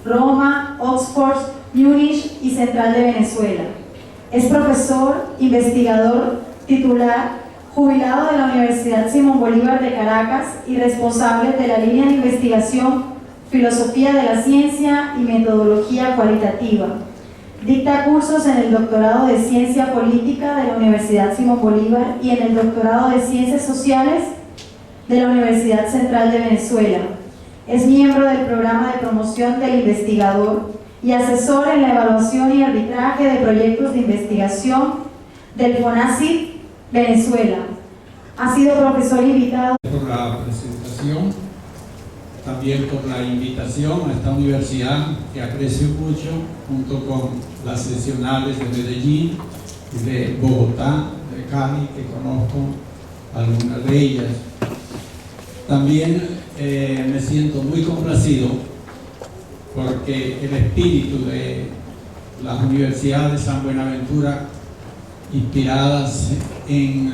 Roma, Oxford, Múnich y Central de Venezuela. Es profesor, investigador, titular, jubilado de la Universidad Simón Bolívar de Caracas y responsable de la línea de investigación Filosofía de la Ciencia y Metodología Cualitativa. Dicta cursos en el doctorado de Ciencia Política de la Universidad Simón Bolívar y en el doctorado de Ciencias Sociales de la Universidad Central de Venezuela. Es miembro del programa de promoción del investigador y asesor en la evaluación y arbitraje de proyectos de investigación del FONACYT Venezuela. Ha sido profesor invitado. Por la presentación, también por la invitación a esta universidad que aprecio mucho, junto con las seccionales de Medellín, de Bogotá, de Cali, que conozco algunas de ellas. También me siento muy complacido porque el espíritu de las universidades de San Buenaventura, inspiradas en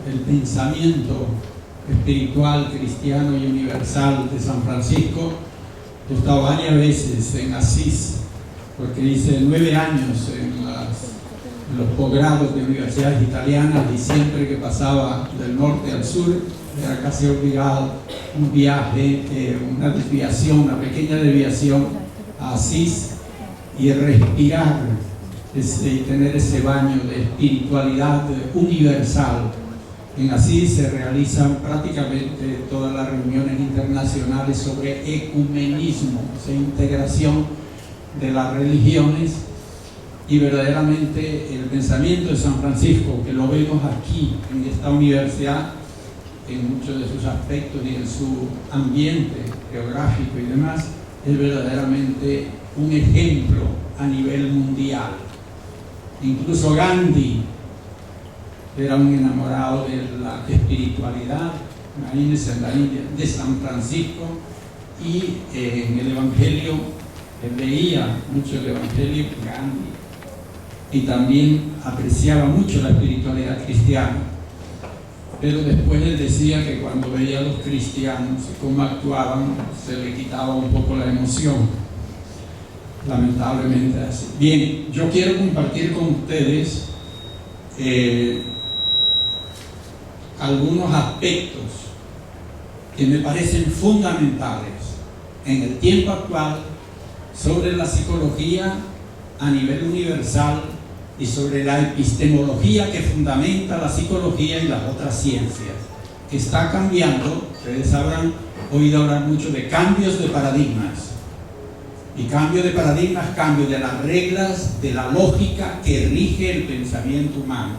el pensamiento espiritual, cristiano y universal de San Francisco. He estado varias veces en Asís, porque hice 9 años en los posgrados de universidades italianas, y siempre que pasaba del norte al sur era casi obligado un viaje, una desviación, una pequeña desviación a Asís, y respirar y tener ese baño de espiritualidad universal. En Asís se realizan prácticamente todas las reuniones internacionales sobre ecumenismo, esa integración de las religiones, y verdaderamente el pensamiento de San Francisco, que lo vemos aquí en esta universidad, en muchos de sus aspectos y en su ambiente geográfico y demás, es verdaderamente un ejemplo a nivel mundial. Incluso Gandhi era un enamorado de la espiritualidad, imagínense, en la India, de San Francisco, y en el Evangelio, él leía mucho el Evangelio, Gandhi, y también apreciaba mucho la espiritualidad cristiana. Pero después él decía que cuando veía a los cristianos cómo actuaban, se le quitaba un poco la emoción. Lamentablemente así. Bien, yo quiero compartir con ustedes algunos aspectos que me parecen fundamentales en el tiempo actual sobre la psicología a nivel universal y sobre la epistemología que fundamenta la psicología y las otras ciencias, que está cambiando. Ustedes habrán oído hablar mucho de cambios de paradigmas, y cambio de paradigmas, cambio de las reglas, de la lógica que rige el pensamiento humano.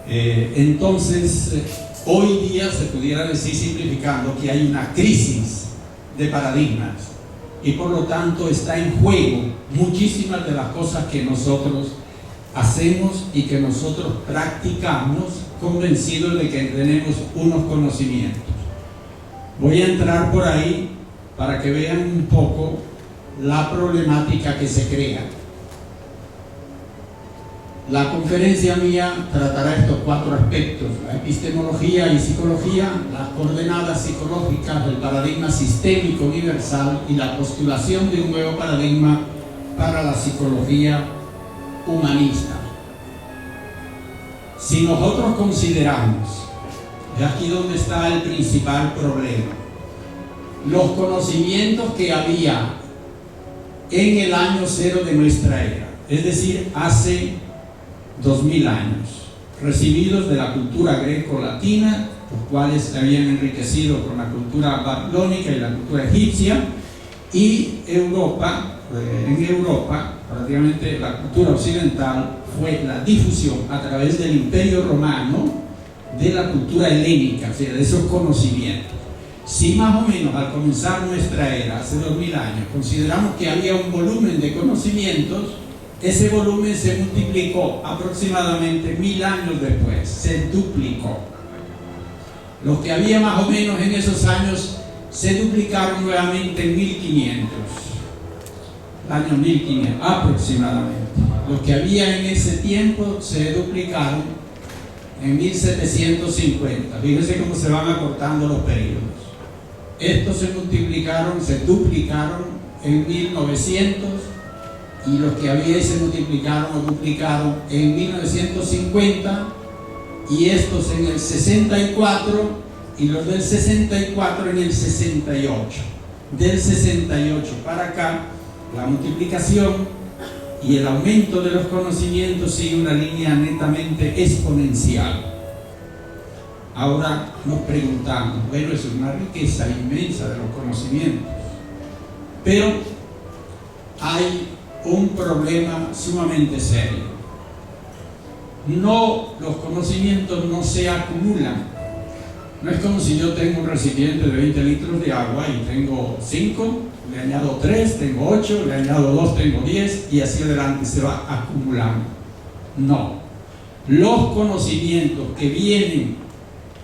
Entonces, hoy día se pudiera decir, simplificando, que hay una crisis de paradigmas, y por lo tanto está en juego muchísimas de las cosas que nosotros hacemos y que nosotros practicamos, convencidos de que tenemos unos conocimientos. Voy a entrar por ahí para que vean un poco la problemática que se crea. La conferencia mía tratará estos 4 aspectos: la epistemología y psicología, las coordenadas psicológicas del paradigma sistémico universal y la postulación de un nuevo paradigma para la psicología humanista. Si nosotros consideramos, es aquí donde está el principal problema, los conocimientos que había en el año cero de nuestra era, es decir, hace 2000 años, recibidos de la cultura greco-latina, los cuales se habían enriquecido con la cultura babilónica y la cultura egipcia, y Europa, en Europa, prácticamente la cultura occidental fue la difusión a través del Imperio Romano de la cultura helénica, o sea, de esos conocimientos. Si más o menos al comenzar nuestra era, hace 2000 años, consideramos que había un volumen de conocimientos, ese volumen se multiplicó aproximadamente 1000 años después, se duplicó. Los que había más o menos en esos años se duplicaron nuevamente en 1500, el año 1500 aproximadamente. Los que había en ese tiempo se duplicaron en 1750. Fíjense cómo se van acortando los periodos. Estos se multiplicaron, se duplicaron en 1900 y los que había se multiplicaron o duplicaron en 1950 y estos en el 64 y los del 64 en el 68. Del 68 para acá, la multiplicación y el aumento de los conocimientos sigue una línea netamente exponencial. Ahora nos preguntamos, bueno, es una riqueza inmensa de los conocimientos, pero hay un problema sumamente serio. Los conocimientos no se acumulan. No es como si yo tengo un recipiente de 20 litros de agua y tengo 5, le añado 3, tengo 8, le añado 2, tengo 10 y así adelante se va acumulando. No. Los conocimientos que vienen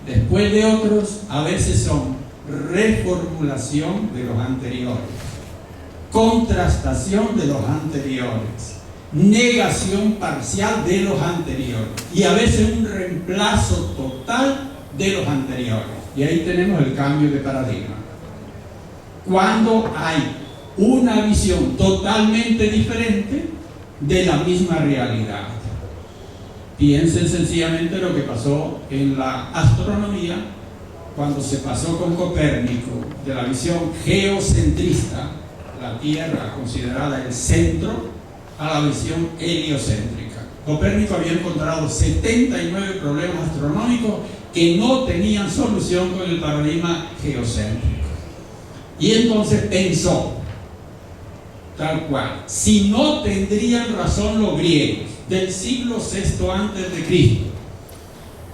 después de otros a veces son reformulación de los anteriores, contrastación de los anteriores, negación parcial de los anteriores y a veces un reemplazo total de los anteriores. Y ahí tenemos el cambio de paradigma. Cuando hay una visión totalmente diferente de la misma realidad. Piensen sencillamente lo que pasó en la astronomía cuando se pasó con Copérnico de la visión geocentrista, la Tierra considerada el centro, a la visión heliocéntrica. Copérnico había encontrado 79 problemas astronómicos que no tenían solución con el paradigma geocéntrico. Y entonces pensó, tal cual, si no tendrían razón los griegos del siglo VI antes de Cristo,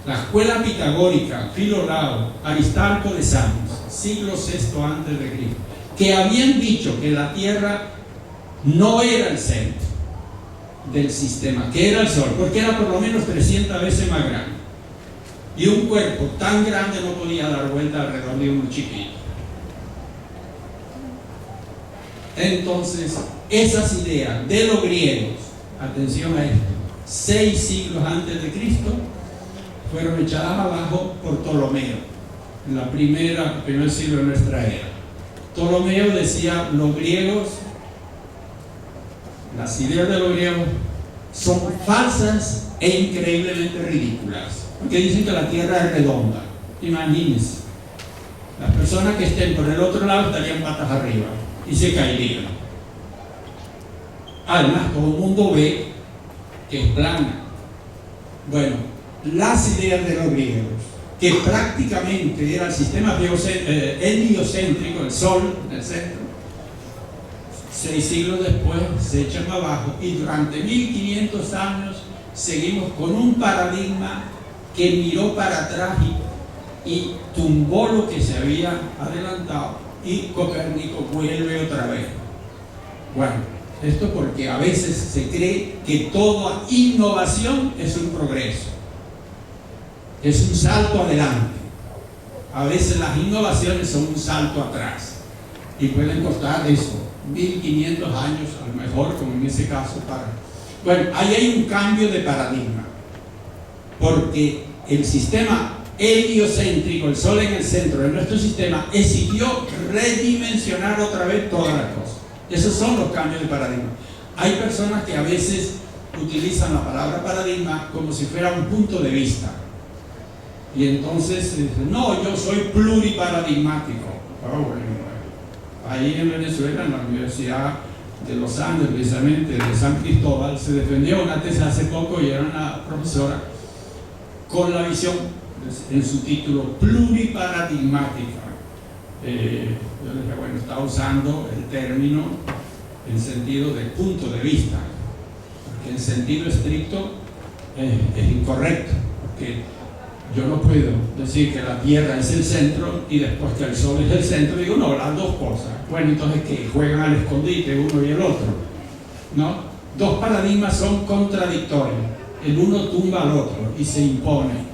la escuela pitagórica, Filolao, Aristarco de Samos, siglo VI antes de Cristo, que habían dicho que la Tierra no era el centro del sistema, que era el Sol, porque era por lo menos 300 veces más grande. Y un cuerpo tan grande no podía dar vuelta alrededor de uno chiquito. Entonces, esas ideas de los griegos, atención a esto, 6 siglos antes de Cristo, fueron echadas abajo por Ptolomeo, en el primer siglo de nuestra era. Ptolomeo decía, los griegos, las ideas de los griegos son falsas e increíblemente ridículas, porque dicen que la Tierra es redonda. Imagínense, las personas que estén por el otro lado estarían patas arriba y se caerían. Además, todo el mundo ve que es plana. Bueno, las ideas de los griegos, que prácticamente era el sistema heliocéntrico, el Sol en el centro, 6 siglos después se echan abajo y durante 1500 años seguimos con un paradigma que miró para atrás y tumbó lo que se había adelantado, y Copérnico vuelve otra vez. Bueno, esto porque a veces se cree que toda innovación es un progreso, es un salto adelante. A veces las innovaciones son un salto atrás y pueden costar eso, 1500 años a lo mejor, como en ese caso. Bueno, ahí hay un cambio de paradigma, porque el sistema heliocéntrico, el Sol en el centro de nuestro sistema, exigió redimensionar otra vez todas las cosas. Esos son los cambios de paradigma. Hay personas que a veces utilizan la palabra paradigma como si fuera un punto de vista. Y entonces dicen, no, yo soy pluriparadigmático. Oh, bueno. Ahí en Venezuela, en la Universidad de los Andes, precisamente de San Cristóbal, se defendió una tesis hace poco y era una profesora con la visión, en su título, pluriparadigmática. Yo le dije, bueno, está usando el término en sentido de punto de vista, porque en sentido estricto es incorrecto, porque yo no puedo decir que la Tierra es el centro y después que el Sol es el centro. Digo, no, las dos cosas. Bueno, entonces que juegan al escondite uno y el otro, ¿no? Dos paradigmas son contradictorios, el uno tumba al otro y se impone.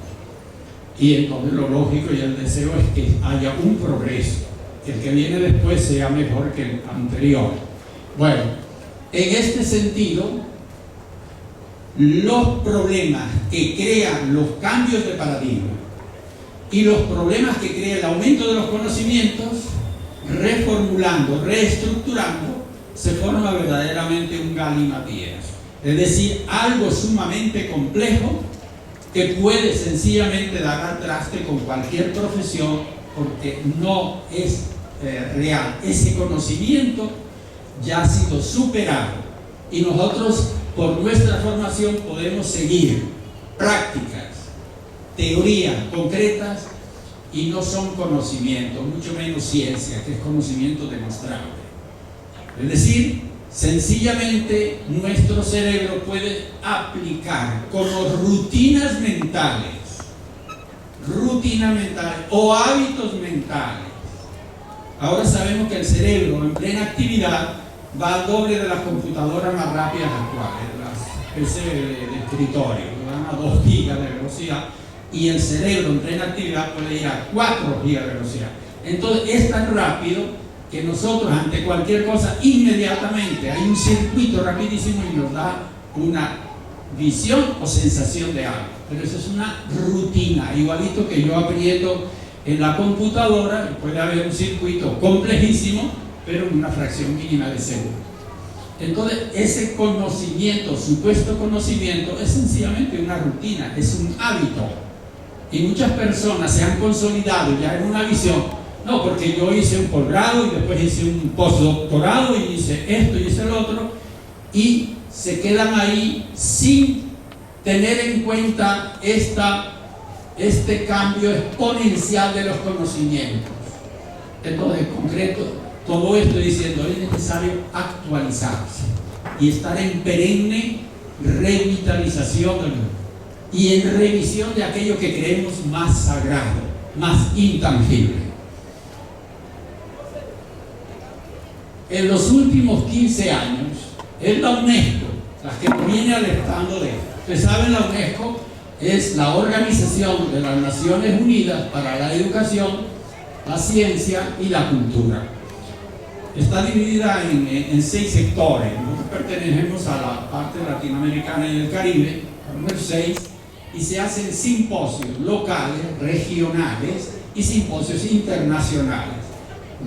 Y entonces lo lógico y el deseo es que haya un progreso, que el que viene después sea mejor que el anterior. Bueno, en este sentido, los problemas que crean los cambios de paradigma y los problemas que crea el aumento de los conocimientos reformulando, reestructurando, se forma verdaderamente un galimatías. Es decir, algo sumamente complejo que puede sencillamente dar al traste con cualquier profesión, porque no es real. Ese conocimiento ya ha sido superado y nosotros, por nuestra formación, podemos seguir prácticas, teorías concretas, y no son conocimientos, mucho menos ciencia, que es conocimiento demostrable. Es decir, sencillamente nuestro cerebro puede aplicar como rutinas mentales o hábitos mentales. Ahora sabemos que el cerebro en plena actividad va al doble de las computadoras más rápidas actuales, las PC de escritorio, van a 2 gigas de velocidad, y el cerebro en plena actividad puede ir a 4 gigas de velocidad. Entonces es tan rápido que nosotros ante cualquier cosa inmediatamente hay un circuito rapidísimo y nos da una visión o sensación de algo. Pero eso es una rutina, igualito que yo aprieto en la computadora, puede haber un circuito complejísimo, pero en una fracción mínima de segundo. Entonces ese conocimiento, supuesto conocimiento, es sencillamente una rutina, es un hábito. Y muchas personas se han consolidado ya en una visión, no, porque yo hice un posgrado y después hice un postdoctorado y hice esto y hice lo otro, y se quedan ahí sin tener en cuenta este cambio exponencial de los conocimientos. Entonces, en concreto, todo esto diciendo, es necesario actualizarse y estar en perenne revitalización y en revisión de aquello que creemos más sagrado, más intangible. En los últimos 15 años, es la UNESCO la que nos viene alertando de esto. Ustedes saben, la UNESCO es la Organización de las Naciones Unidas para la Educación, la Ciencia y la Cultura. Está dividida en 6 sectores. Nosotros pertenecemos a la parte latinoamericana y del Caribe, número 6, y se hacen simposios locales, regionales y simposios internacionales,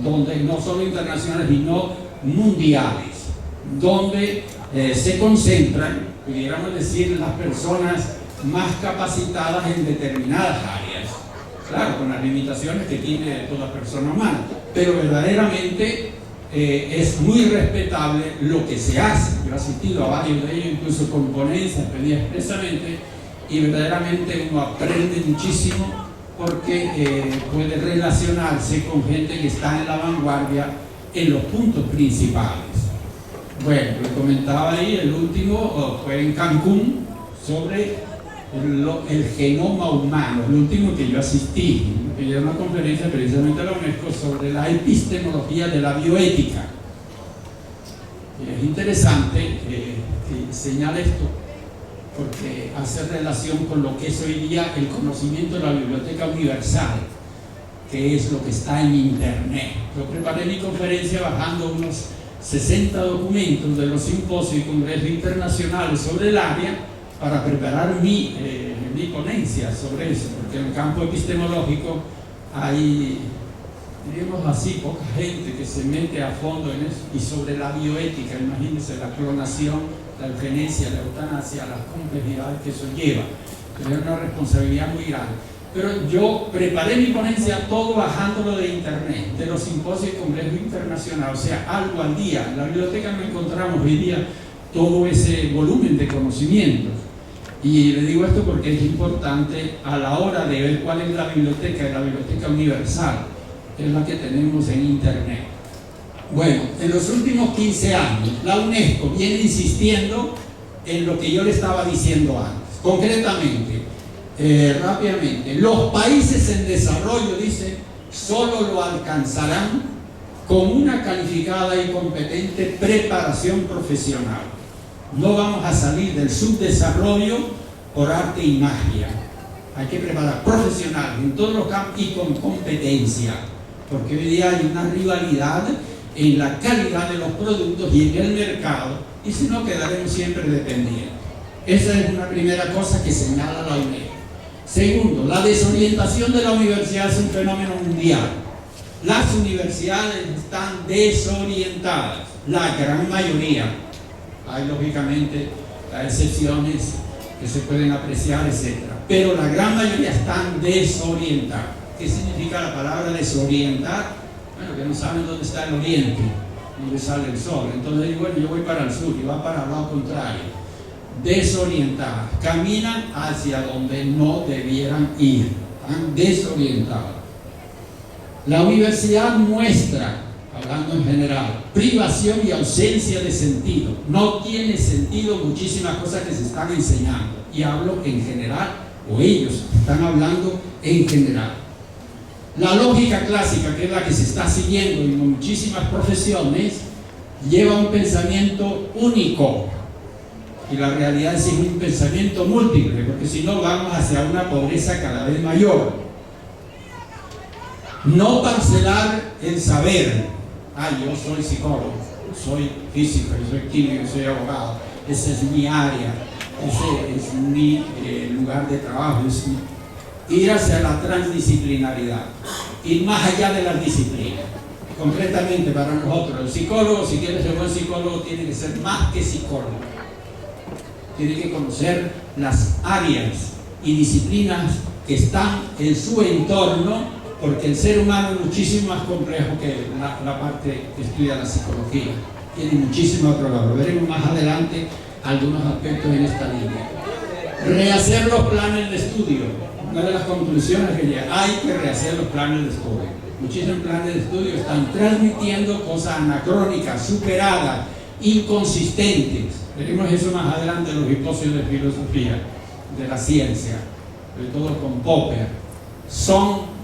donde no solo internacionales, sino mundiales, donde se concentran, pudiéramos decir, las personas más capacitadas en determinadas áreas, claro, con las limitaciones que tiene toda persona humana, pero verdaderamente es muy respetable lo que se hace. Yo he asistido a varios de ellos, incluso con ponencias pedidas expresamente, y verdaderamente uno aprende muchísimo porque puede relacionarse con gente que está en la vanguardia en los puntos principales. Bueno, le comentaba ahí, el último fue en Cancún, sobre el genoma humano, el último que yo asistí, que era una conferencia precisamente de la UNESCO sobre la epistemología de la bioética. Y es interesante que señale esto, porque hace relación con lo que es hoy día el conocimiento de la biblioteca universal, que es lo que está en internet. Yo preparé mi conferencia bajando unos 60 documentos de los simposios y congresos internacionales sobre el área para preparar mi ponencia sobre eso, porque en el campo epistemológico hay, diríamos así, poca gente que se mete a fondo en eso. Y sobre la bioética, imagínense, la clonación, la eugenesia, la eutanasia, las complejidades que eso lleva, que es una responsabilidad muy grande. Pero yo preparé mi ponencia todo bajándolo de internet, de los simposios y congresos internacionales, o sea, algo al día. En la biblioteca no encontramos hoy día todo ese volumen de conocimientos. Y le digo esto porque es importante a la hora de ver cuál es la biblioteca universal, que es la que tenemos en internet. Bueno, en los últimos 15 años, la UNESCO viene insistiendo en lo que yo le estaba diciendo antes. Concretamente, rápidamente, los países en desarrollo, dice, solo lo alcanzarán con una calificada y competente preparación profesional. No vamos a salir del subdesarrollo por arte y magia. Hay que preparar profesionales en todos los campos y con competencia, porque hoy día hay una rivalidad en la calidad de los productos y en el mercado, y si no quedaremos siempre dependientes. Esa es una primera cosa que señala la UNESCO. Segundo, la desorientación de la universidad es un fenómeno mundial. Las universidades están desorientadas, la gran mayoría. Hay lógicamente excepciones que se pueden apreciar, etc. Pero la gran mayoría están desorientadas. ¿Qué significa la palabra desorientar? Bueno, que no saben dónde está el oriente, dónde sale el sol. Entonces, bueno, yo voy para el sur y va para el lado contrario. Desorientadas, caminan hacia donde no debieran ir, están desorientadas. La universidad muestra, hablando en general, privación y ausencia de sentido. No tiene sentido muchísimas cosas que se están enseñando. Y hablo en general, o ellos están hablando en general. La lógica clásica, que es la que se está siguiendo en muchísimas profesiones, lleva un pensamiento único. Y la realidad es un pensamiento múltiple, porque si no vamos hacia una pobreza cada vez mayor. No parcelar el saber. Yo soy psicólogo, soy físico, yo soy químico, yo soy abogado. Esa es mi área, ese es mi lugar de trabajo. Es ir hacia la transdisciplinaridad, ir más allá de las disciplinas. Concretamente para nosotros, el psicólogo, si quiere ser buen psicólogo, tiene que ser más que psicólogo. Tiene que conocer las áreas y disciplinas que están en su entorno, porque el ser humano es muchísimo más complejo que la parte que estudia la psicología. Tiene muchísimo otro lado. Veremos más adelante algunos aspectos en esta línea. Rehacer los planes de estudio. Una de las conclusiones que llega, hay que rehacer los planes de estudio. Muchísimos planes de estudio están transmitiendo cosas anacrónicas, superadas, inconsistentes. Veremos eso más adelante en los simposios de filosofía, de la ciencia, sobre todo con Popper. Son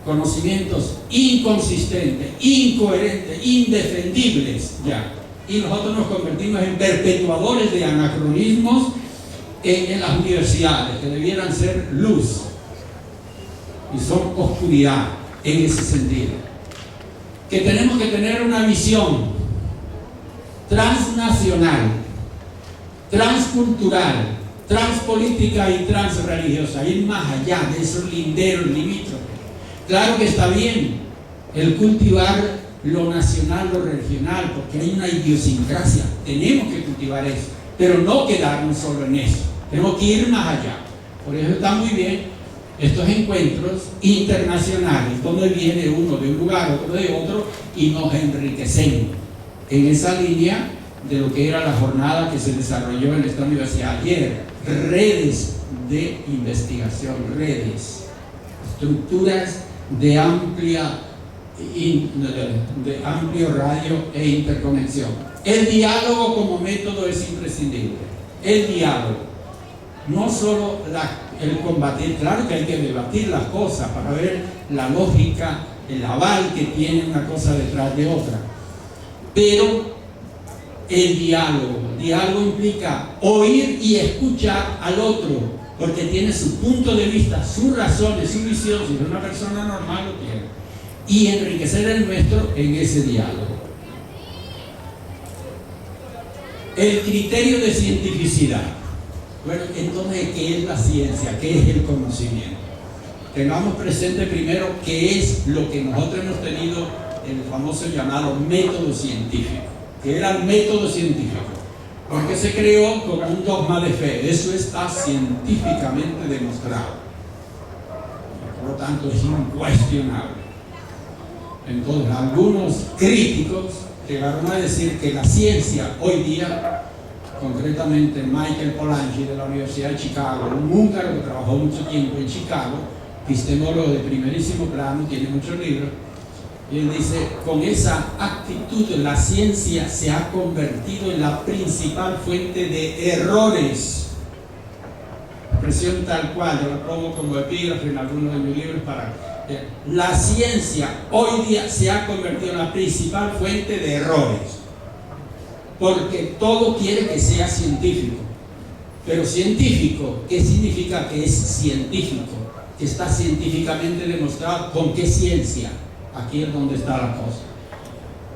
conocimientos inconsistentes, incoherentes, indefendibles ya. Y nosotros nos convertimos en perpetuadores de anacronismos en las universidades, que debieran ser luz, y son oscuridad en ese sentido. Que tenemos que tener una visión transnacional, transcultural, transpolítica y transreligiosa, ir más allá de esos linderos limítrofes. Claro que está bien el cultivar lo nacional, lo regional, porque hay una idiosincrasia, tenemos que cultivar eso, pero no quedarnos solo en eso, tenemos que ir más allá. Por eso está muy bien estos encuentros internacionales, donde viene uno de un lugar, otro de otro, y nos enriquecemos en esa línea de lo que era la jornada que se desarrolló en esta universidad ayer. Redes de investigación, redes, estructuras de amplio radio e interconexión. El diálogo como método es imprescindible. El diálogo, no solo el combatir, claro que hay que debatir las cosas para ver la lógica, el aval que tiene una cosa detrás de otra, pero el diálogo implica oír y escuchar al otro, porque tiene su punto de vista, sus razones, su visión. Si es una persona normal, lo tiene, y enriquecer el nuestro en ese diálogo. El criterio de cientificidad. Bueno, entonces, ¿qué es la ciencia? ¿Qué es el conocimiento? Tengamos presente primero qué es lo que nosotros hemos tenido, el famoso llamado método científico. ¿Qué era el método científico? Porque se creó como un dogma de fe. Eso está científicamente demostrado. Por lo tanto, es incuestionable. Entonces, algunos críticos llegaron a decir que la ciencia hoy día, concretamente Michael Polanyi de la Universidad de Chicago, un húngaro que trabajó mucho tiempo en Chicago, epistemólogo de primerísimo plano, tiene muchos libros, y él dice, con esa actitud la ciencia se ha convertido en la principal fuente de errores. Expresión tal cual, yo la pongo como epígrafe en algunos de mis libros para... La ciencia hoy día se ha convertido en la principal fuente de errores, porque todo quiere que sea científico. Pero científico, ¿qué significa que es científico? Que está científicamente demostrado. ¿Con qué ciencia? Aquí es donde está la cosa.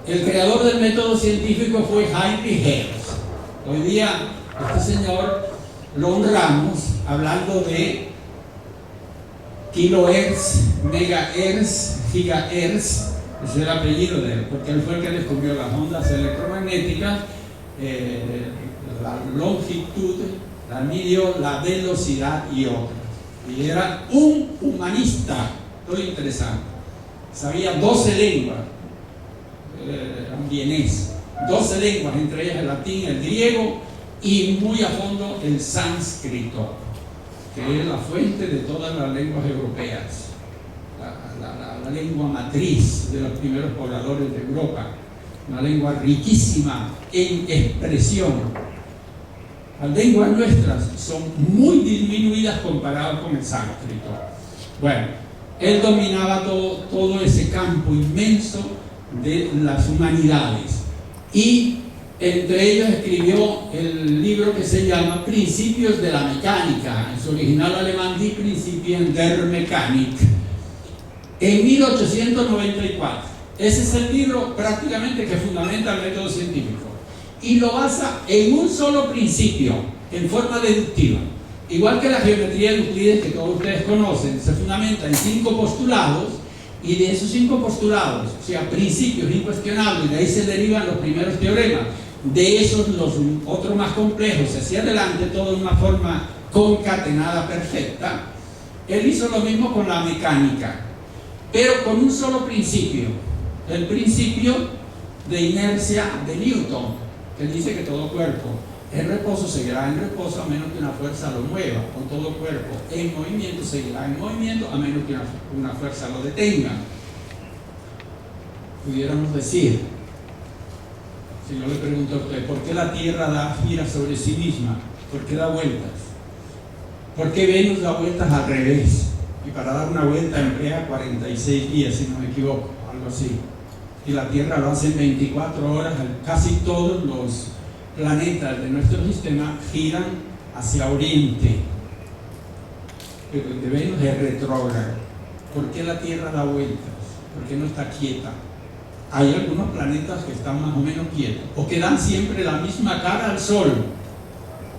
El creador del método científico fue Heinrich Hertz. Hoy día este señor lo honramos hablando de kilohertz, megahertz, gigahertz, ese es el apellido de él, porque él fue el que descubrió las ondas electromagnéticas, la longitud, la midió, la velocidad y otras. Y era un humanista, muy interesante. Sabía 12 lenguas, un vienés, 12 lenguas, entre ellas el latín, el griego y muy a fondo el sánscrito, que es la fuente de todas las lenguas europeas, la lengua matriz de los primeros pobladores de Europa, una lengua riquísima en expresión. Las lenguas nuestras son muy disminuidas comparadas con el sánscrito. Bueno, él dominaba todo ese campo inmenso de las humanidades y entre ellos escribió el libro que se llama Principios de la Mecánica, en su original alemán Die Prinzipien der Mechanik, en 1894. Ese es el libro prácticamente que fundamenta el método científico y lo basa en un solo principio, en forma deductiva. Igual que la geometría de Euclides, que todos ustedes conocen, se fundamenta en 5 postulados, y de esos 5 postulados, o sea, principios incuestionables, de ahí se derivan los primeros teoremas. De esos, los otros más complejos, hacia adelante, todo en una forma concatenada perfecta. Él hizo lo mismo con la mecánica, pero con un solo principio, el principio de inercia de Newton, que dice que todo cuerpo en reposo seguirá en reposo a menos que una fuerza lo mueva, o todo cuerpo en movimiento seguirá en movimiento a menos que una fuerza lo detenga. Pudiéramos decir, si yo le pregunto a usted, ¿por qué la Tierra gira sobre sí misma? ¿Por qué da vueltas? ¿Por qué Venus da vueltas al revés? Y para dar una vuelta emplea 46 días, si no me equivoco, algo así. Y la Tierra lo hace en 24 horas. Casi todos los planetas de nuestro sistema giran hacia oriente, pero el de Venus es retrógrado. ¿Por qué la Tierra da vueltas? ¿Por qué no está quieta? Hay algunos planetas que están más o menos quietos o que dan siempre la misma cara al Sol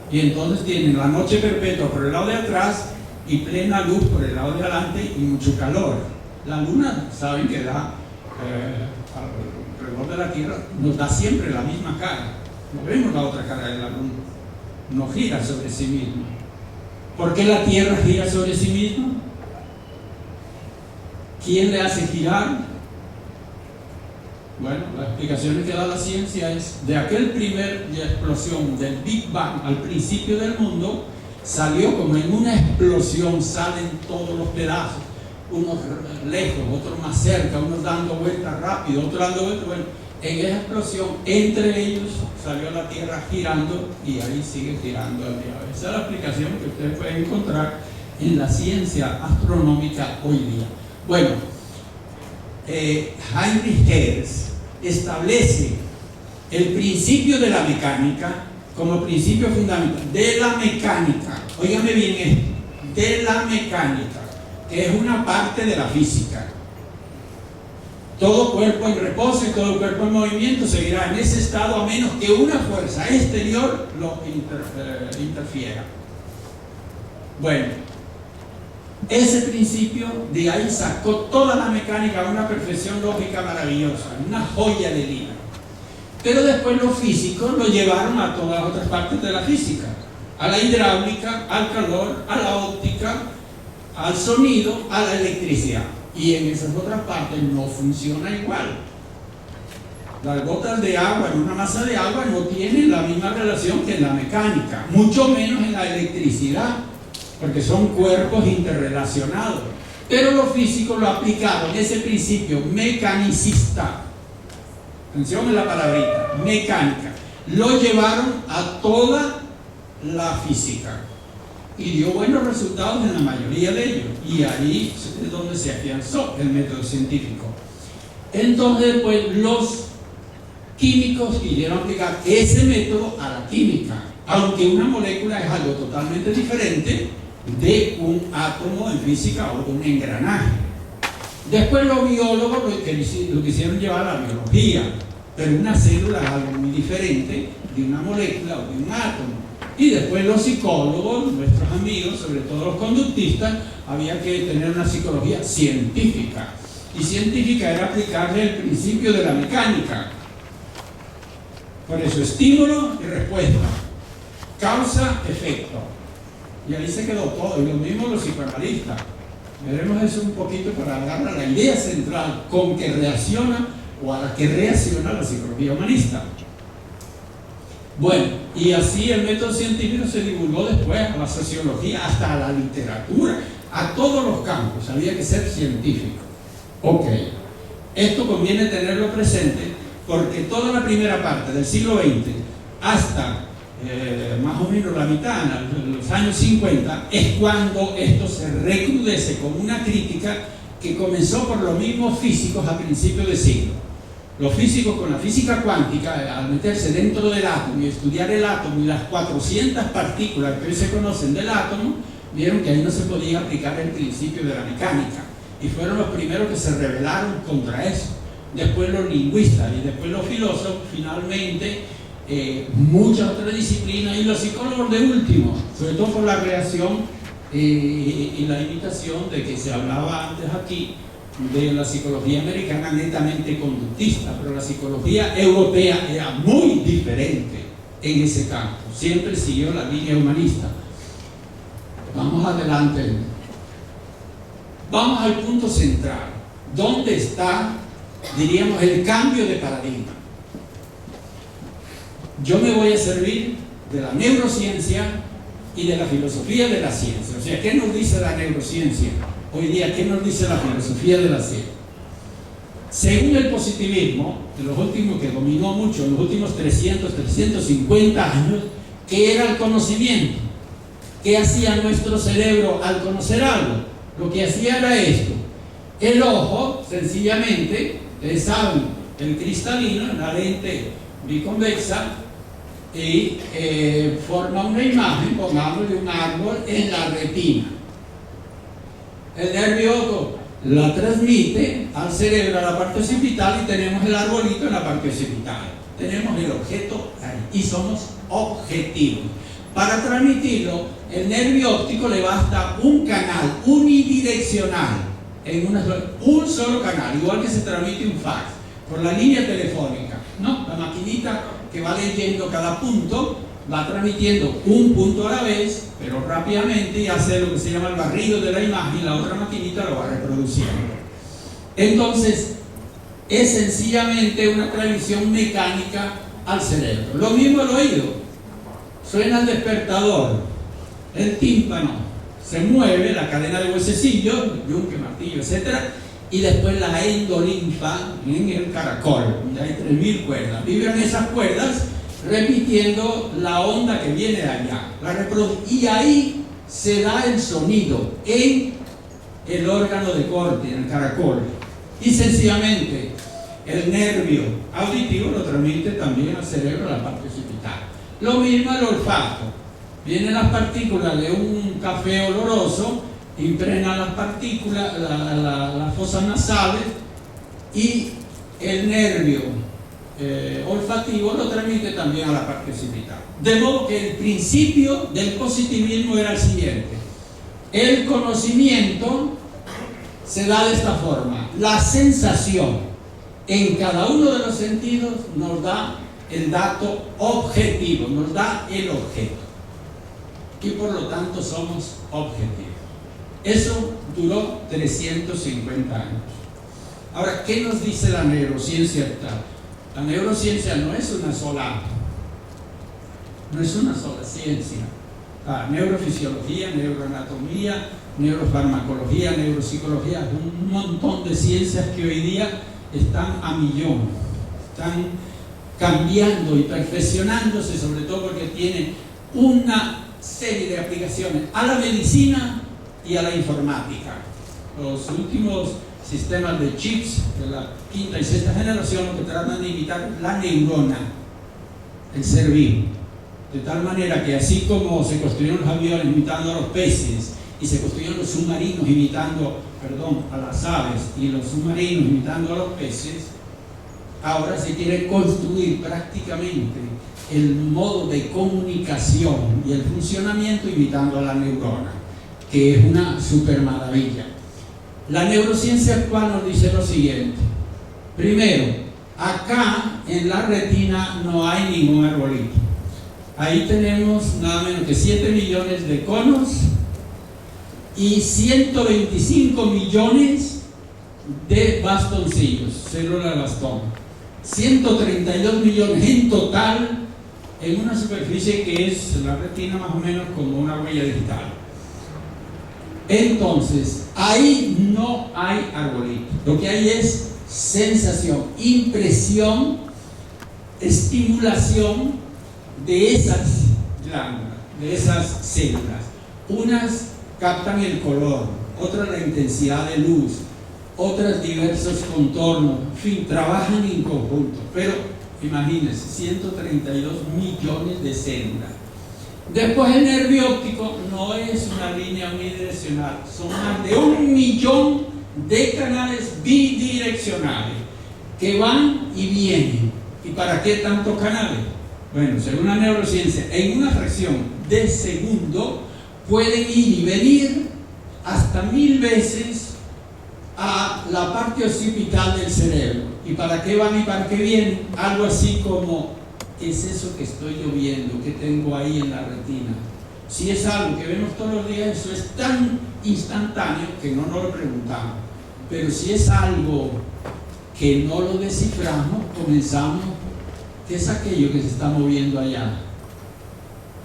y entonces tienen la noche perpetua por el lado de atrás y plena luz por el lado de adelante y mucho calor. La Luna, saben que da alrededor de la Tierra, nos da siempre la misma cara. No vemos la otra cara de la Luna, no gira sobre sí misma. ¿Por qué la Tierra gira sobre sí misma? ¿Quién le hace girar? Bueno, las explicaciones que da la ciencia es de aquel primer explosión del Big Bang al principio del mundo, salió como en una explosión, salen todos los pedazos, unos lejos, otros más cerca, unos dando vueltas rápido, otros dando vueltas. Bueno, en esa explosión, entre ellos salió la Tierra girando y ahí sigue girando al día de hoy. Esa es la explicación que ustedes pueden encontrar en la ciencia astronómica hoy día. Bueno, Heinrich Hertz establece el principio de la mecánica como principio fundamental de la mecánica. Óigame bien esto, de la mecánica, que es una parte de la física. Todo cuerpo en reposo y todo cuerpo en movimiento seguirá en ese estado a menos que una fuerza exterior lo interfiera. Bueno, ese principio de ahí sacó toda la mecánica a una perfección lógica maravillosa, una joya de libro. Pero después los físicos lo llevaron a todas las otras partes de la física, a la hidráulica, al calor, a la óptica, al sonido, a la electricidad. Y en esas otras partes no funciona igual. Las gotas de agua en una masa de agua no tienen la misma relación que en la mecánica, mucho menos en la electricidad, porque son cuerpos interrelacionados. Pero los físicos lo aplicaron, ese principio mecanicista, atención en la palabrita, mecánica, lo llevaron a toda la física y dio buenos resultados en la mayoría de ellos, y ahí es donde se afianzó el método científico. Entonces, pues los químicos quisieron aplicar ese método a la química, aunque una molécula es algo totalmente diferente de un átomo en física o de un engranaje. Después los biólogos lo quisieron llevar a la biología, pero una célula es algo muy diferente de una molécula o de un átomo. Y después los psicólogos, nuestros amigos, sobre todo los conductistas, había que tener una psicología científica. Y científica era aplicarle el principio de la mecánica. Por eso, estímulo y respuesta. Causa, efecto. Y ahí se quedó todo. Y lo mismo los psicoanalistas. Veremos eso un poquito para dar la idea central con que reacciona o a la que reacciona la psicología humanista. Bueno, y así el método científico se divulgó después a la sociología, hasta a la literatura, a todos los campos. Había que ser científico. Ok, esto conviene tenerlo presente porque toda la primera parte del siglo XX hasta más o menos la mitad, en los años 50, es cuando esto se recrudece como una crítica que comenzó por los mismos físicos a principios de siglo. Los físicos con la física cuántica, al meterse dentro del átomo y estudiar el átomo y las 400 partículas que hoy se conocen del átomo, vieron que ahí no se podía aplicar el principio de la mecánica. Y fueron los primeros que se rebelaron contra eso. Después los lingüistas y después los filósofos, finalmente muchas otras disciplinas y los psicólogos de último, sobre todo por la reacción y la imitación de que se hablaba antes aquí de la psicología americana netamente conductista, pero la psicología europea era muy diferente en ese campo, siempre siguió la línea humanista. Vamos adelante. Vamos al punto central. ¿Dónde está, diríamos, el cambio de paradigma? Yo me voy a servir de la neurociencia y de la filosofía de la ciencia. O sea, ¿qué nos dice la neurociencia hoy día? ¿Qué nos dice la filosofía de la ciencia? Según el positivismo, de los últimos, que dominó mucho en los últimos 350 años, ¿qué era el conocimiento? ¿Qué hacía nuestro cerebro al conocer algo? Lo que hacía era esto. El ojo, sencillamente, ustedes saben, el cristalino, la lente biconvexa, y forma una imagen, pongamos, de un árbol en la retina. El nervio óptico la transmite al cerebro, a la parte occipital, y tenemos el arbolito en la parte occipital. Tenemos el objeto ahí y somos objetivos. Para transmitirlo, el nervio óptico le basta un canal unidireccional, un solo canal, igual que se transmite un fax por la línea telefónica, ¿no? La maquinita que va leyendo cada punto va transmitiendo un punto a la vez, pero rápidamente, y hace lo que se llama el barrido de la imagen, y la otra maquinita lo va reproduciendo. Entonces, es sencillamente una transmisión mecánica al cerebro. Lo mismo el oído. Suena el despertador, el tímpano, se mueve la cadena de huesecillos, yunque, martillo, etc. Y después la endolinfa en el caracol, donde hay 3000 cuerdas. Vibran esas cuerdas repitiendo la onda que viene de allá. Y ahí se da el sonido en el órgano de corte, en el caracol. Y sencillamente el nervio auditivo lo transmite también al cerebro, a la parte occipital. Lo mismo el olfato. Vienen las partículas de un café oloroso, impregnan las partículas, las fosas nasales, y el nervio olfativo lo transmite también a la parte occipital. De modo que el principio del positivismo era el siguiente: el conocimiento se da de esta forma. La sensación en cada uno de los sentidos nos da el dato objetivo, nos da el objeto, y por lo tanto somos objetivos. Eso duró 350 años. Ahora, ¿qué nos dice la neurociencia actual? La neurociencia no es una sola ciencia. Neurofisiología, neuroanatomía, neurofarmacología, neuropsicología, un montón de ciencias que hoy día están a millón, están cambiando y perfeccionándose, sobre todo porque tienen una serie de aplicaciones a la medicina y a la informática. Los últimos sistemas de chips de la quinta y sexta generación lo que tratan de imitar la neurona, el ser vivo, de tal manera que así como se construyeron los aviones imitando a los peces, y se construyeron los submarinos imitando, a las aves, y los submarinos imitando a los peces, ahora se quiere construir prácticamente el modo de comunicación y el funcionamiento imitando a la neurona. que es una super maravilla. La neurociencia actual nos dice lo siguiente. Primero, acá en la retina no hay ningún arbolito. Ahí tenemos nada menos que 7 millones de conos y 125 millones de bastoncillos, células de bastón. 132 millones en total en una superficie que es la retina más o menos como una huella digital. Entonces, ahí no hay arbolito. Lo que hay es sensación, impresión, estimulación de esas glándulas, de esas células. Unas captan el color, otras la intensidad de luz, otras diversos contornos, en fin, trabajan en conjunto. Pero imagínense, 132 millones de células. Después el nervio óptico no es una línea unidireccional, son más de 1 millón de canales bidireccionales que van y vienen. ¿Y para qué tantos canales? Bueno, según la neurociencia, en una fracción de segundo pueden ir y venir hasta 1000 veces a la parte occipital del cerebro. ¿Y para qué van y para qué vienen? Algo así como, ¿qué es eso que estoy yo viendo, que tengo ahí en la retina? Si es algo que vemos todos los días, eso es tan instantáneo que no nos lo preguntamos. Pero si es algo que no lo desciframos, comenzamos, ¿qué es aquello que se está moviendo allá?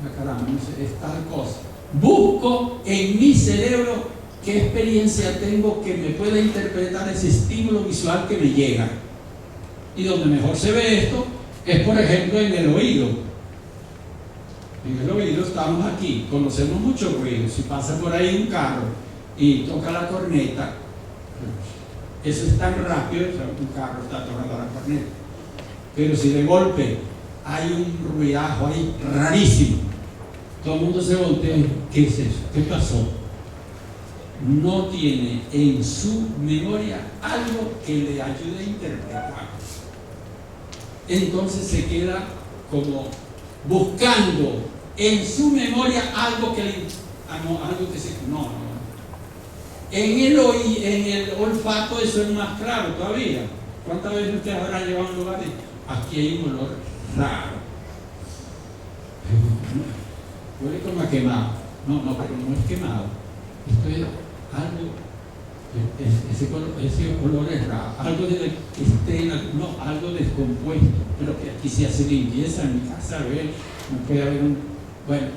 Ah, caramba, no sé, es tal cosa. Busco en mi cerebro qué experiencia tengo que me pueda interpretar ese estímulo visual que me llega. Y donde mejor se ve esto es, por ejemplo, en el oído. En el oído estamos aquí, conocemos mucho ruido. Si pasa por ahí un carro y toca la corneta, eso es tan rápido, un carro está tocando la corneta. Pero si de golpe hay un ruidajo ahí rarísimo, todo el mundo se voltea, ¿qué es eso? ¿Qué pasó? No tiene en su memoria algo que le ayude a interpretar. Entonces se queda como buscando en su memoria algo que le... algo que se... No. En el olfato eso es más claro todavía. ¿Cuántas veces ustedes habrán llevado a un lugar y aquí hay un olor raro? Huele como a quemado. No, pero no es quemado. Esto es algo, ese olor es raro. Algo de algo descompuesto. Pero que aquí se hace limpieza en mi casa, no puede haber un... Bueno,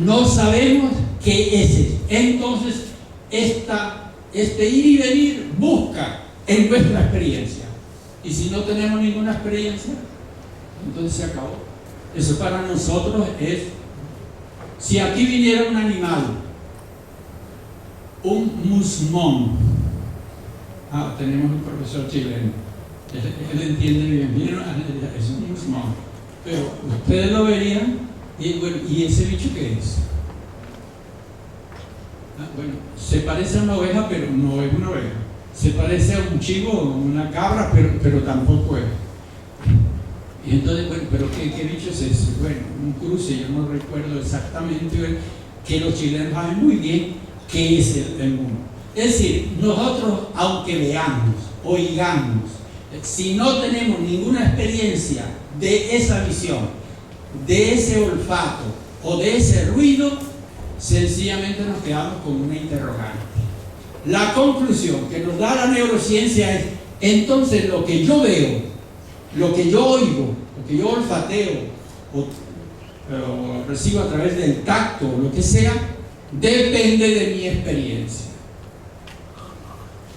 no sabemos qué es eso. Entonces, este ir y venir busca en nuestra experiencia. Y si no tenemos ninguna experiencia, entonces se acabó. Eso para nosotros es, si aquí viniera un animal, un musmón, tenemos un profesor chileno, él entiende bien, es un musmón, pero ustedes lo verían, y bueno, ¿y ese bicho qué es? Bueno, se parece a una oveja, pero no es una oveja. Se parece a un chivo o una cabra, pero tampoco es. Y entonces, bueno, ¿pero qué bicho es ese? Bueno, un cruce, yo no recuerdo exactamente, que los chilenos saben muy bien qué es el mundo. Es decir, nosotros, aunque veamos, oigamos, si no tenemos ninguna experiencia de esa visión, de ese olfato o de ese ruido, sencillamente nos quedamos con una interrogante. La conclusión que nos da la neurociencia es, entonces lo que yo veo, lo que yo oigo, lo que yo olfateo o recibo a través del tacto o lo que sea, depende de mi experiencia.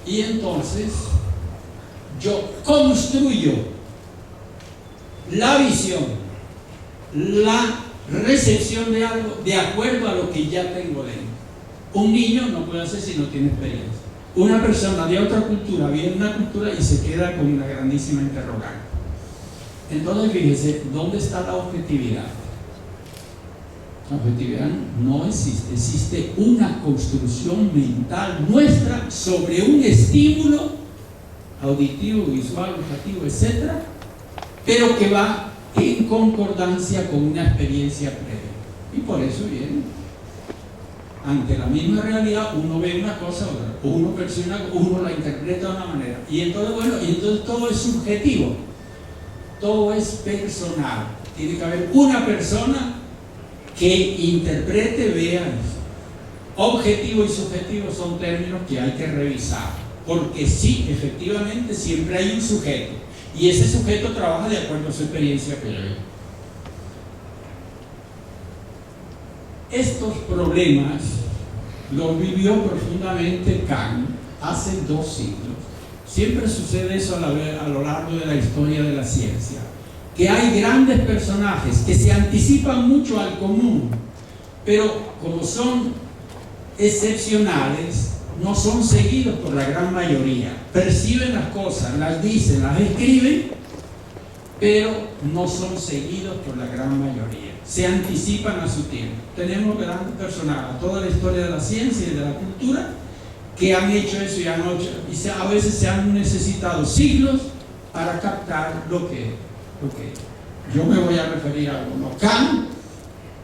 Y entonces yo construyo la visión, la recepción de algo de acuerdo a lo que ya tengo dentro. Un niño no puede hacer si no tiene experiencia. Una persona de otra cultura viene a una cultura y se queda con una grandísima interrogante. Entonces fíjense, ¿dónde está la objetividad? La objetividad no existe, existe una construcción mental nuestra sobre un estímulo auditivo, visual, olfativo, etc., pero que va en concordancia con una experiencia previa. Y por eso viene. ante la misma realidad uno ve una cosa, uno percibe una, uno la interpreta de una manera. Y entonces, bueno, todo es subjetivo, todo es personal. Tiene que haber una persona que interprete, vea eso. Objetivo y subjetivo son términos que hay que revisar, porque sí, efectivamente, siempre hay un sujeto, y ese sujeto trabaja de acuerdo a su experiencia previa. Estos problemas los vivió profundamente Kant hace 2 siglos. Siempre sucede eso a lo largo de la historia de la ciencia, que hay grandes personajes que se anticipan mucho al común, pero como son excepcionales, no son seguidos por la gran mayoría. Perciben las cosas, las dicen, las escriben, pero no son seguidos por la gran mayoría. Se anticipan a su tiempo. Tenemos grandes personajes, toda la historia de la ciencia y de la cultura, que han hecho eso y a veces se han necesitado siglos para captar lo que es. Yo me voy a referir a uno. Kant,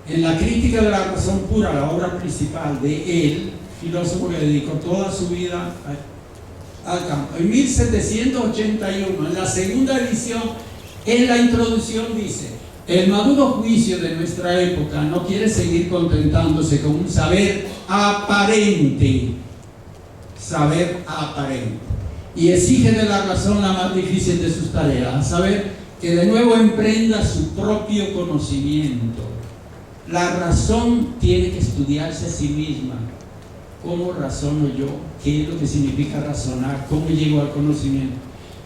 en la crítica de la razón pura, la obra principal de él, filósofo que dedicó toda su vida al campo. En 1781, en la segunda edición, en la introducción dice: el maduro juicio de nuestra época no quiere seguir contentándose con un saber aparente, y exige de la razón la más difícil de sus tareas, a saber, que de nuevo emprenda su propio conocimiento. La razón tiene que estudiarse a sí misma. ¿Cómo razono yo? ¿Qué es lo que significa razonar? ¿Cómo llego al conocimiento?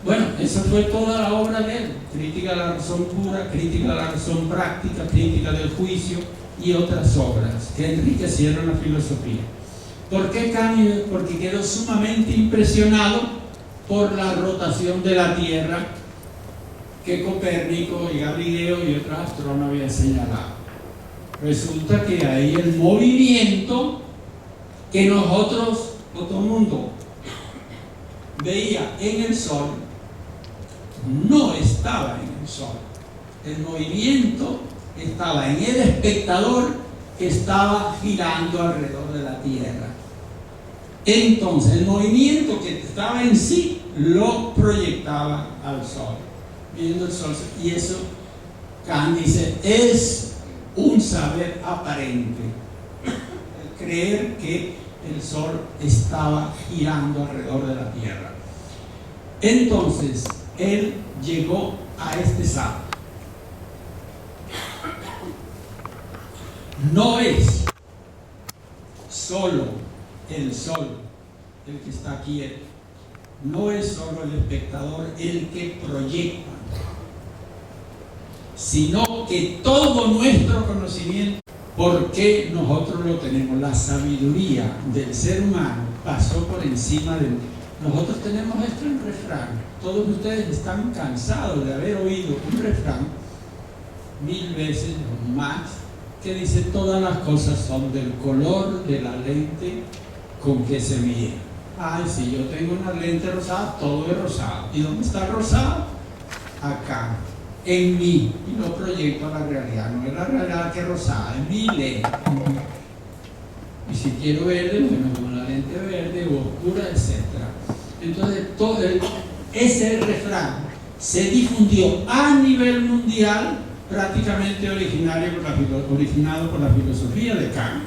Bueno, esa fue toda la obra de él. Crítica de la razón pura, crítica de la razón práctica, crítica del juicio y otras obras que enriquecieron la filosofía. ¿Por qué Kant? Porque quedó sumamente impresionado por la rotación de la Tierra que Copérnico y Galileo y otros astrónomos habían señalado. Resulta que ahí el movimiento que nosotros, todo el mundo, veía en el Sol, no estaba en el Sol. El movimiento estaba en el espectador que estaba girando alrededor de la Tierra. Entonces, el movimiento que estaba en sí lo proyectaba al Sol, viendo el Sol. Y eso, Kant dice, es un saber aparente, el creer que el Sol estaba girando alrededor de la Tierra. Entonces, él llegó a este salto. No es solo el Sol el que está quieto, no es solo el espectador el que proyecta, sino que todo nuestro conocimiento, porque nosotros lo tenemos, la sabiduría del ser humano pasó por encima de... Nosotros tenemos esto en refrán. Todos ustedes están cansados de haber oído un refrán 1000 veces o más que dice: todas las cosas son del color de la lente con que se mira. Ay, si yo tengo una lente rosada, todo es rosado. ¿Y dónde está rosado? Acá, en mí, y lo proyecto a la realidad. No es la realidad que es rosada, es mi lente. Y si quiero verde, bueno, con la lente verde o oscura, etc. Entonces, todo ese refrán se difundió a nivel mundial, prácticamente originado por la filosofía de Kant.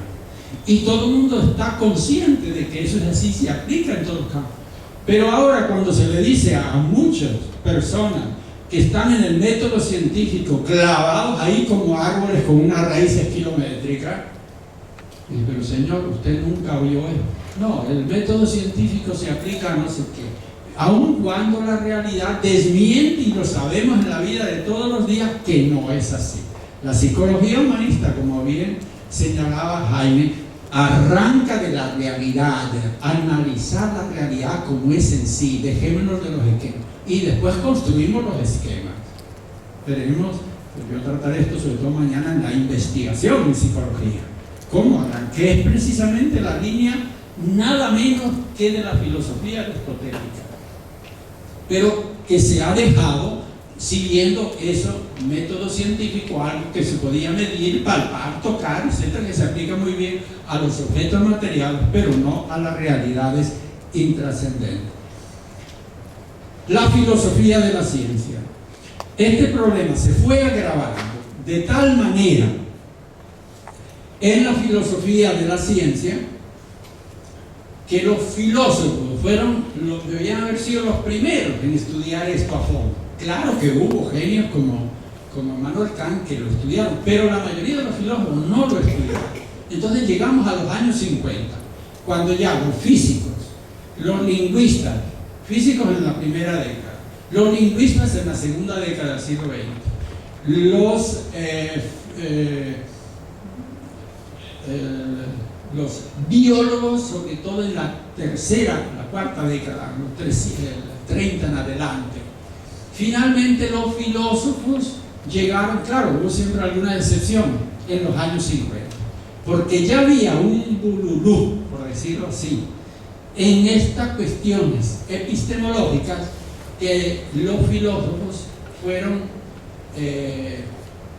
Y todo el mundo está consciente de que eso es así, se aplica en todos los campos. Pero ahora, cuando se le dice a muchas personas que están en el método científico clavados ahí como árboles con unas raíces kilométricas, dice: pero señor, usted nunca oyó esto. No, el método científico se aplica a no sé qué, aun cuando la realidad desmiente, y lo sabemos en la vida de todos los días, que no es así. La psicología humanista, como bien señalaba Jaime, arranca de la realidad, de analizar la realidad como es en sí, dejémonos de los esquemas, y después construimos los esquemas. Veremos, yo trataré esto sobre todo mañana en la investigación en psicología. ¿Cómo arranqué? Es precisamente la línea nada menos que de la filosofía aristotélica, pero que se ha dejado siguiendo ese método científico, algo que se podía medir, palpar, tocar, etcétera, que se aplica muy bien a los objetos materiales, pero no a las realidades intrascendentes. La filosofía de la ciencia. Este problema se fue agravando de tal manera en la filosofía de la ciencia que los filósofos debían haber sido los primeros en estudiar esto a fondo. Claro que hubo genios como Immanuel Kant que lo estudiaron, pero la mayoría de los filósofos no lo estudiaron. Entonces llegamos a los años 50, cuando ya los físicos, los lingüistas, físicos en la primera década, los lingüistas en la segunda década del siglo XX, los biólogos, sobre todo en la cuarta década, los 30 en adelante. Finalmente los filósofos llegaron, claro, hubo siempre alguna excepción en los años 50, porque ya había un bululú, por decirlo así, en estas cuestiones epistemológicas que los filósofos fueron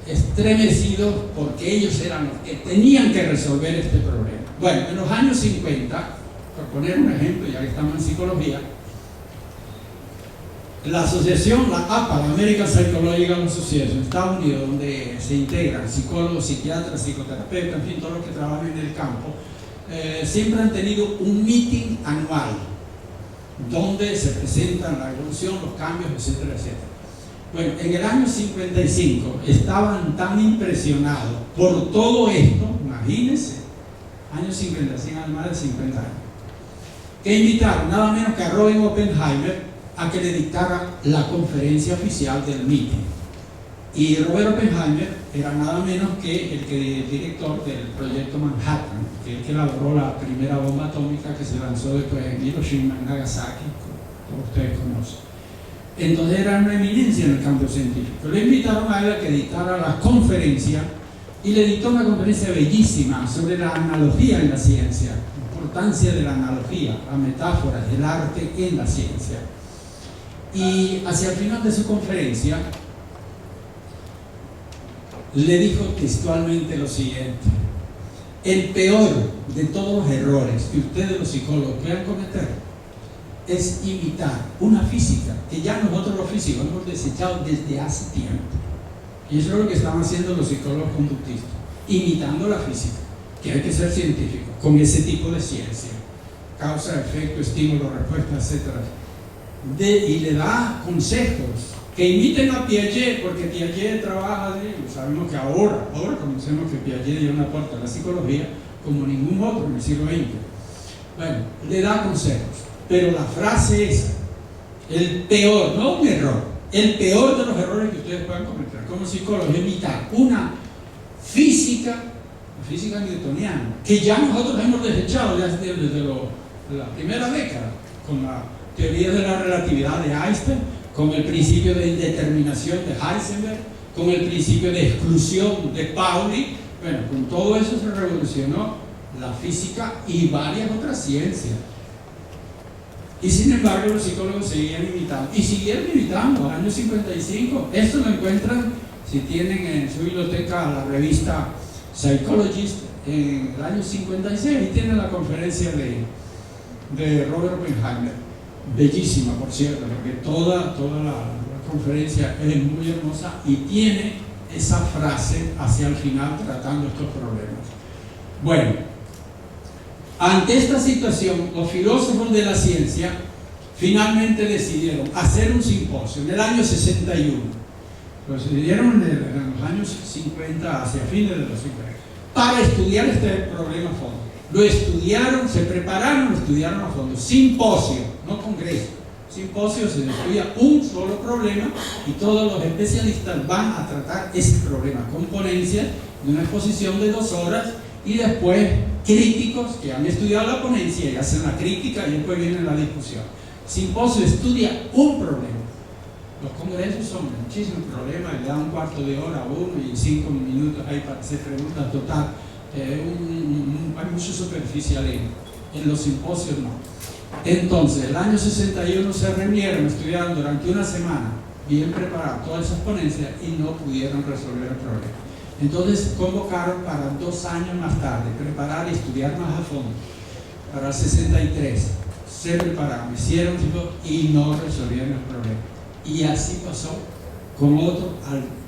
estremecidos porque ellos eran los que tenían que resolver este problema. Bueno, en los años 50, por poner un ejemplo, ya que estamos en psicología, la asociación, la APA, la American Psychological Association, Estados Unidos, donde se integran psicólogos, psiquiatras, psicoterapeutas, en fin, todos los que trabajan en el campo, siempre han tenido un meeting anual donde se presentan la evolución, los cambios, etcétera, etcétera. Bueno, en el año 55 estaban tan impresionados por todo esto, imagínense, años 50, más de 50 años, que invitaron nada menos que a Robert Oppenheimer a que le dictara la conferencia oficial del meeting. Y Robert Oppenheimer era nada menos que el director del proyecto Manhattan, que es el que elaboró la primera bomba atómica que se lanzó después en Hiroshima y Nagasaki, como ustedes conocen. Entonces era una eminencia en el campo científico. Le invitaron a él a que dictara la conferencia y le dictó una conferencia bellísima sobre la analogía en la ciencia, la importancia de la analogía, la metáfora, el arte en la ciencia. Y hacia el final de su conferencia le dijo textualmente lo siguiente: el peor de todos los errores que ustedes los psicólogos puedan cometer es imitar una física que ya nosotros los físicos hemos desechado desde hace tiempo. Y eso es lo que están haciendo los psicólogos conductistas, imitando la física, que hay que ser científico, con ese tipo de ciencia, causa, efecto, estímulo, respuesta, etc. Y le da consejos, que imiten a Piaget, porque Piaget trabaja, sabemos que ahora conocemos que Piaget dio una aporte a la psicología como ningún otro en el siglo XX. Bueno, le da consejos, pero la frase esa, el peor, no un error, el peor de los errores que ustedes puedan cometer como psicólogos es imitar una física newtoniana, que ya nosotros hemos desechado desde la primera década, con la teoría de la relatividad de Einstein, con el principio de indeterminación de Heisenberg, con el principio de exclusión de Pauli. Bueno, con todo eso se revolucionó la física y varias otras ciencias. Y sin embargo los psicólogos seguían imitando, y siguieron imitando al año 55. Esto lo encuentran, si tienen en su biblioteca la revista Psychologist, en el año 56, y tienen la conferencia de Robert Oppenheimer, bellísima por cierto, porque toda la conferencia es muy hermosa y tiene esa frase hacia el final tratando estos problemas. Bueno, ante esta situación, los filósofos de la ciencia finalmente decidieron hacer un simposio en el año 61. Lo decidieron en los años 50, hacia fines de los 50, para estudiar este problema a fondo. Lo estudiaron, se prepararon, lo estudiaron a fondo. Simposio, no congreso. Simposio, se estudia un solo problema y todos los especialistas van a tratar ese problema con ponencia de una exposición de 2 horas, y después críticos que han estudiado la ponencia y hacen la crítica, y después viene la discusión. Simposio estudia un problema. Los congresos son muchísimos problemas, le dan un cuarto de hora a uno y 5 minutos ahí para hacer preguntas. Total, hay mucho superficialismo. En los simposios no. Entonces, el año 61 se reunieron, estudiaron durante una semana bien preparados, todas esas ponencias, y no pudieron resolver el problema. Entonces convocaron para 2 años más tarde, preparar y estudiar más a fondo. Para el 63 se prepararon, hicieron y no resolvieron el problema. Y así pasó con otro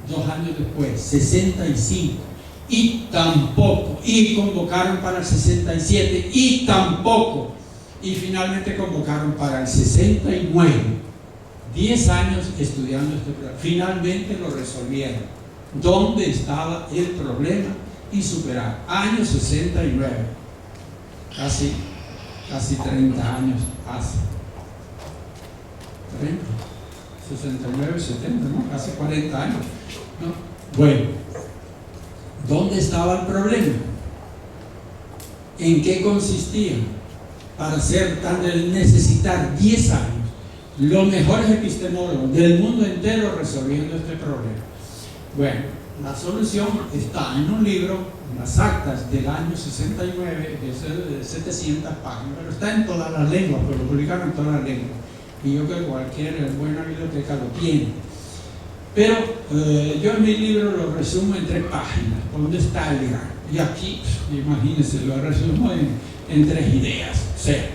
2 años después, 65, y tampoco. Y convocaron para el 67 y tampoco. Y finalmente convocaron para el 69. 10 años estudiando este problema. Finalmente lo resolvieron. ¿Dónde estaba el problema? Y superaron. Año 69. Casi 30 años hace. 30, 69, 70, ¿no? Casi 40 años. ¿No? Bueno, ¿dónde estaba el problema? ¿En qué consistía? Para necesitar 10 años, los mejores epistemólogos del mundo entero resolviendo este problema. Bueno, la solución está en un libro, en las actas del año 69, de 700 páginas, pero está en todas las lenguas, pues lo publicaron en todas las lenguas. Y yo creo que cualquier buena biblioteca lo tiene. Pero yo en mi libro lo resumo en 3 páginas, donde está el gran. Y aquí, imagínense, lo resumo en 3 ideas. O sea,